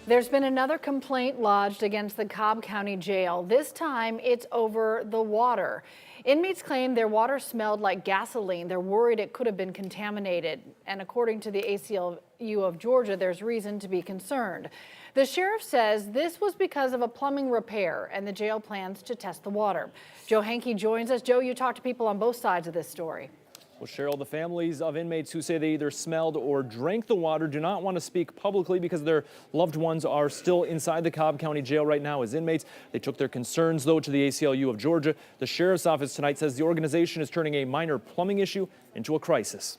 There's been another complaint lodged against the Cobb County Jail. This time it's over the water. Inmates claim their water smelled like gasoline. They're worried it could have been contaminated. And according to the ACLU of Georgia, there's reason to be concerned. The sheriff says this was because of a plumbing repair, and the jail plans to test the water. Joe Hankey joins us. Joe, you talked to people on both sides of this story. Well, Cheryl, the families of inmates who say they either smelled or drank the water do not want to speak publicly because their loved ones are still inside the Cobb County Jail right now as inmates. They took their concerns, though, to the ACLU of Georgia. The sheriff's office tonight says the organization is turning a minor plumbing issue into a crisis.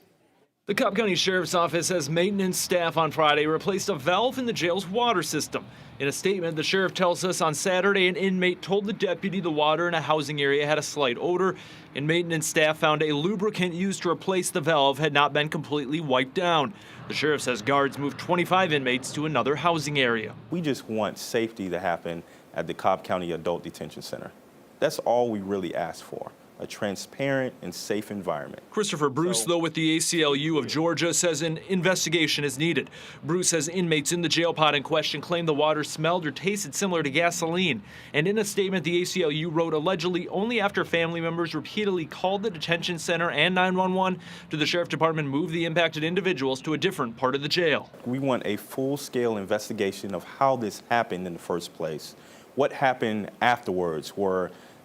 The Cobb County Sheriff's Office says maintenance staff on Friday replaced a valve in the jail's water system. In a statement, the sheriff tells us on Saturday an inmate told the deputy the water in a housing area had a slight odor, and maintenance staff found a lubricant used to replace the valve had not been completely wiped down. The sheriff says guards moved 25 inmates to another housing area. We just want safety to happen at the Cobb County Adult Detention Center. That's all we really ask for. A transparent and safe environment. Christopher Bruce, though, with the ACLU of Georgia, says an investigation is needed. Bruce says inmates in the jail pod in question claim the water smelled or tasted similar to gasoline. And in a statement, the ACLU wrote allegedly only after family members repeatedly called the detention center and 911 did the sheriff department move the impacted individuals to a different part of the jail. We want a full-scale investigation of how this happened in the first place. What happened afterwards?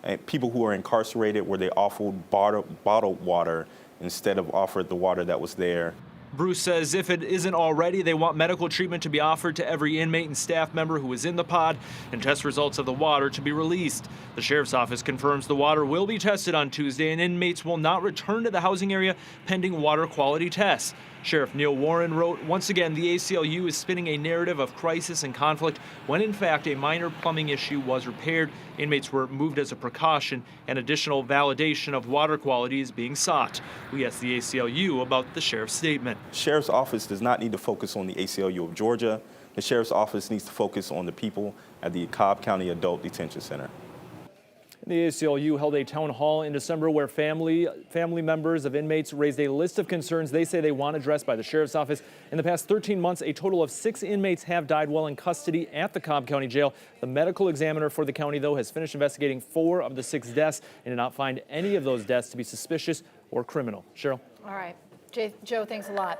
And people who are incarcerated, where they offered bottled water instead of offered the water that was there. Bruce says if it isn't already, they want medical treatment to be offered to every inmate and staff member who is in the pod and test results of the water to be released. The sheriff's office confirms the water will be tested on Tuesday and inmates will not return to the housing area pending water quality tests. Sheriff Neil Warren wrote, once again, the ACLU is spinning a narrative of crisis and conflict when in fact a minor plumbing issue was repaired. Inmates were moved as a precaution and additional validation of water quality is being sought. We asked the ACLU about the sheriff's statement. Sheriff's office does not need to focus on the ACLU of Georgia. The sheriff's office needs to focus on the people at the Cobb County Adult Detention Center. The ACLU held a town hall in December where family members of inmates raised a list of concerns they say they want addressed by the sheriff's office. In the past 13 months, a total of 6 inmates have died while in custody at the Cobb County Jail. The medical examiner for the county, though, has finished investigating 4 of the 6 deaths and did not find any of those deaths to be suspicious or criminal. Cheryl? All right. Joe, thanks a lot.